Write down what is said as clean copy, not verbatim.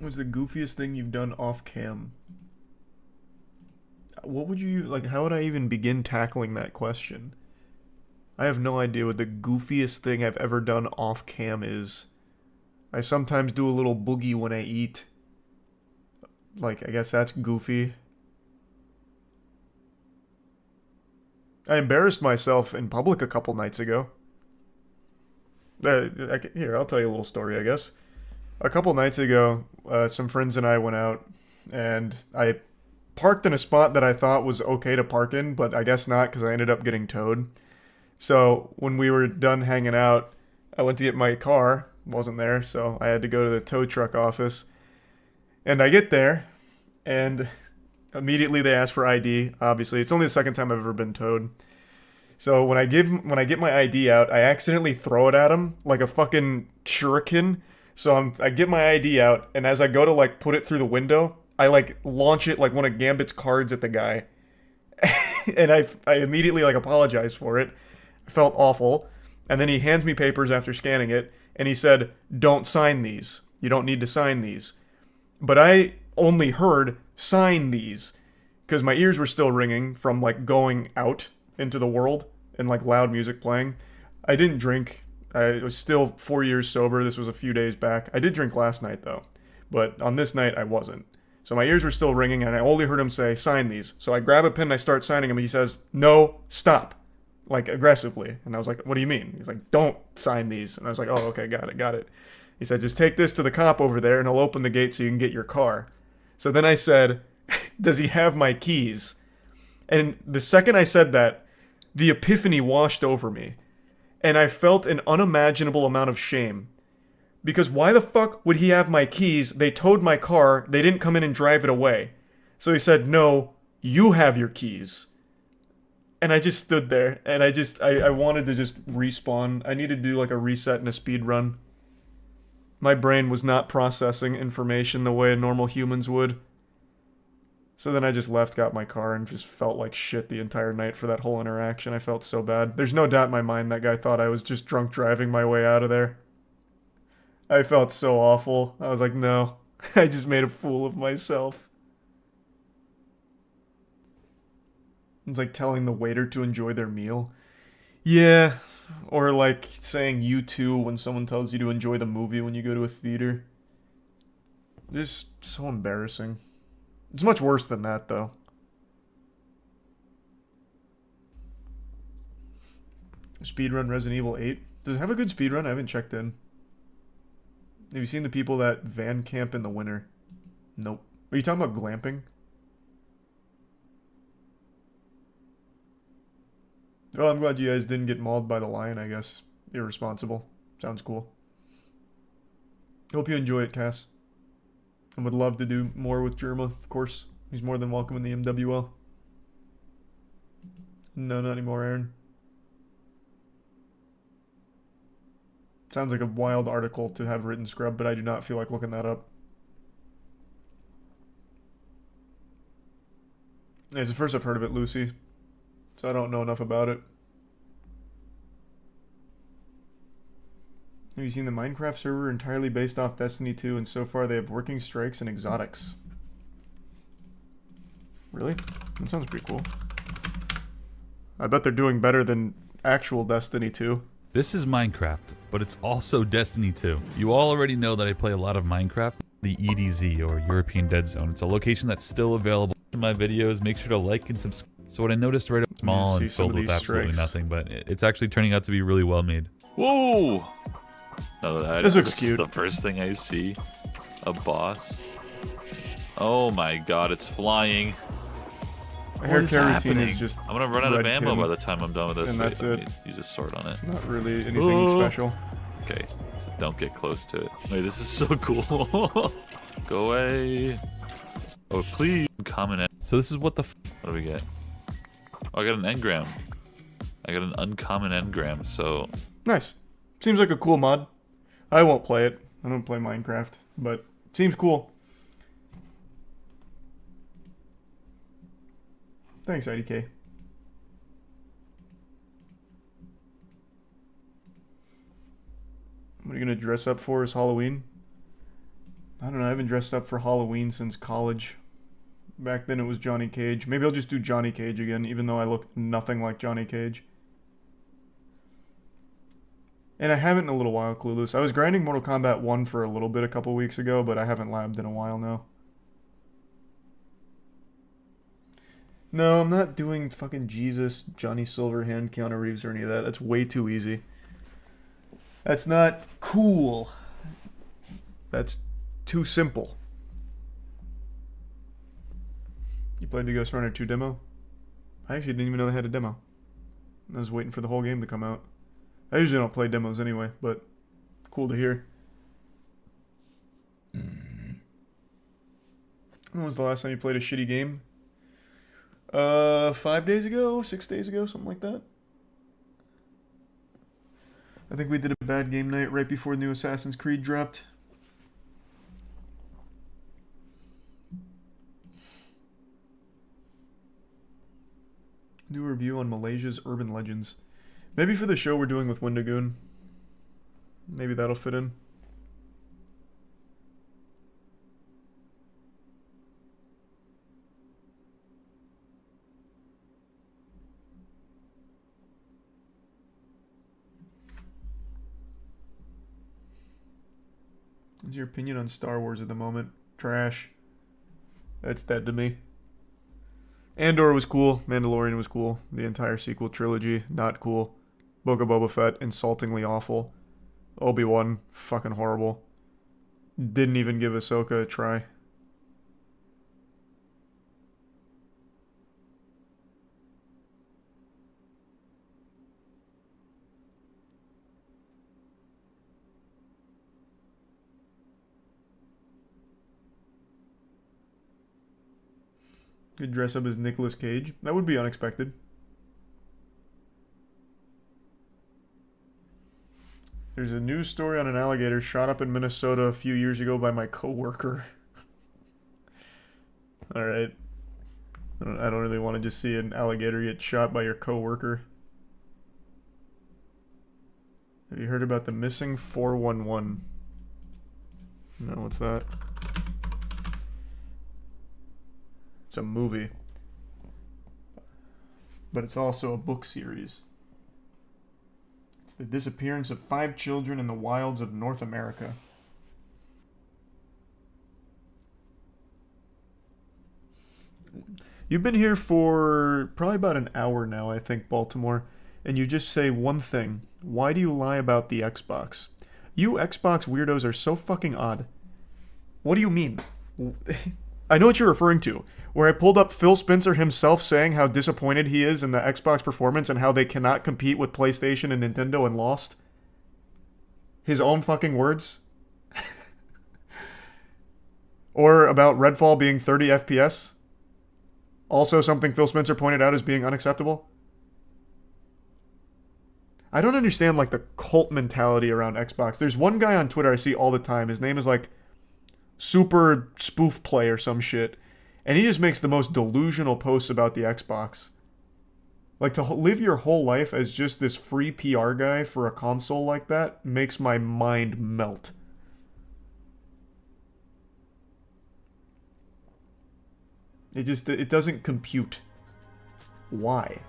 What's the goofiest thing you've done off cam? What would you, like, how would I even begin tackling that question? I have no idea what the goofiest thing I've ever done off cam is. I sometimes do a little boogie when I eat. Like, I guess that's goofy. I embarrassed myself in public a couple nights ago. Here, I'll tell you a little story, I guess. A couple nights ago, some friends and I went out, and I parked in a spot that I thought was okay to park in, but I guess not because I ended up getting towed. So when we were done hanging out, I went to get my car. Wasn't there, so I had to go to the tow truck office. And I get there, and immediately they ask for ID. Obviously, it's only the second time I've ever been towed. So when I get my ID out, I accidentally throw it at him like a fucking shuriken. So I get my ID out, and as I go to like put it through the window, I like launch it like one of Gambit's cards at the guy, and I immediately like apologize for it. I felt awful, and then he hands me papers after scanning it, and he said, "Don't sign these. You don't need to sign these." But I only heard "sign these" because my ears were still ringing from like going out into the world and like loud music playing. I didn't drink. I was still 4 years sober. This was a few days back. I did drink last night though, but on this night I wasn't. So my ears were still ringing, and I only heard him say, "Sign these." So I grab a pen and I start signing them. And he says, "No, stop," like aggressively. And I was like, "What do you mean?" He's like, "Don't sign these." And I was like, "Oh, okay, got it, got it." He said, "Just take this to the cop over there, and he'll open the gate so you can get your car." So then I said, "Does he have my keys?" And the second I said that, the epiphany washed over me, and I felt an unimaginable amount of shame. Because why the fuck would he have my keys? They towed my car, they didn't come in and drive it away. So he said, "No, you have your keys." And I just stood there, and I wanted to just respawn. I needed to do like a reset and a speed run. My brain was not processing information the way normal humans would. So then I just left, got my car, and just felt like shit the entire night for that whole interaction. I felt so bad. There's no doubt in my mind that guy thought I was just drunk driving my way out of there. I felt so awful. I was like, no. I just made a fool of myself. It's like telling the waiter to enjoy their meal. Yeah. Or like saying "you too" when someone tells you to enjoy the movie when you go to a theater. Just so embarrassing. It's much worse than that, though. Speedrun Resident Evil 8. Does it have a good speedrun? I haven't checked in. Have you seen the people that van camp in the winter? Nope. Are you talking about glamping? Oh, I'm glad you guys didn't get mauled by the lion, I guess. Irresponsible. Sounds cool. Hope you enjoy it, Cass. And would love to do more with Germa, of course. He's more than welcome in the MWL. No, not anymore, Aaron. Sounds like a wild article to have written, Scrub, but I do not feel like looking that up. It's the first I've heard of it, Lucy. So I don't know enough about it. Have you seen the Minecraft server entirely based off Destiny 2, and so far they have working strikes and exotics? Really? That sounds pretty cool. I bet they're doing better than actual Destiny 2. This is Minecraft, but it's also Destiny 2. You all already know that I play a lot of Minecraft, the EDZ, or European Dead Zone. It's a location that's still available in my videos. Make sure to like and subscribe. So what I noticed right up small and filled with absolutely nothing, but it's actually turning out to be really well made. Whoa! No, this looks cute. This is the first thing I see. A boss. Oh my god, it's flying. My hair care routine is just I'm gonna run out of ammo by the time I'm done with this. And that's it. Use a sword on it. It's not really anything special. Okay, so don't get close to it. Wait, this is so cool. Go away. Oh, please. Uncommon. So this is what the what do we get? Oh, I got an engram. I got an uncommon engram, so... Nice. Seems like a cool mod. I won't play it. I don't play Minecraft, but seems cool. Thanks, IDK. What are you gonna dress up for as Halloween? I don't know, I haven't dressed up for Halloween since college. Back then it was Johnny Cage. Maybe I'll just do Johnny Cage again, even though I look nothing like Johnny Cage. And I haven't in a little while, Clueless. I was grinding Mortal Kombat 1 for a little bit a couple weeks ago, but I haven't labbed in a while now. No, I'm not doing fucking Jesus, Johnny Silverhand, Keanu Reeves, or any of that. That's way too easy. That's not cool. That's too simple. You played the Ghost Runner 2 demo? I actually didn't even know they had a demo. I was waiting for the whole game to come out. I usually don't play demos anyway, but cool to hear. When was the last time you played a shitty game? 5 days ago? 6 days ago? Something like that? I think we did a bad game night right before the new Assassin's Creed dropped. Do a review on Malaysia's urban legends. Maybe for the show we're doing with Wendigoon. Maybe that'll fit in. What's your opinion on Star Wars at the moment? Trash. That's dead to me. Andor was cool. Mandalorian was cool. The entire sequel trilogy, not cool. Book of Boba Fett, insultingly awful. Obi-Wan, fucking horrible. Didn't even give Ahsoka a try. Could dress up as Nicolas Cage. That would be unexpected. There's a news story on an alligator shot up in Minnesota a few years ago by my coworker. Alright. I don't really want to just see an alligator get shot by your coworker. Have you heard about the missing 411? No, what's that? It's a movie. But it's also a book series. It's the disappearance of 5 children in the wilds of North America. You've been here for probably about an hour now, I think, Baltimore, and you just say one thing. Why do you lie about the Xbox? You Xbox weirdos are so fucking odd. What do you mean? I know what you're referring to, where I pulled up Phil Spencer himself saying how disappointed he is in the Xbox performance and how they cannot compete with PlayStation and Nintendo and lost. His own fucking words. Or about Redfall being 30 FPS. Also something Phil Spencer pointed out as being unacceptable. I don't understand like the cult mentality around Xbox. There's one guy on Twitter I see all the time. His name is like Super Spoof Play or some shit. And he just makes the most delusional posts about the Xbox. Like, to live your whole life as just this free PR guy for a console like that makes my mind melt. It doesn't compute. Why?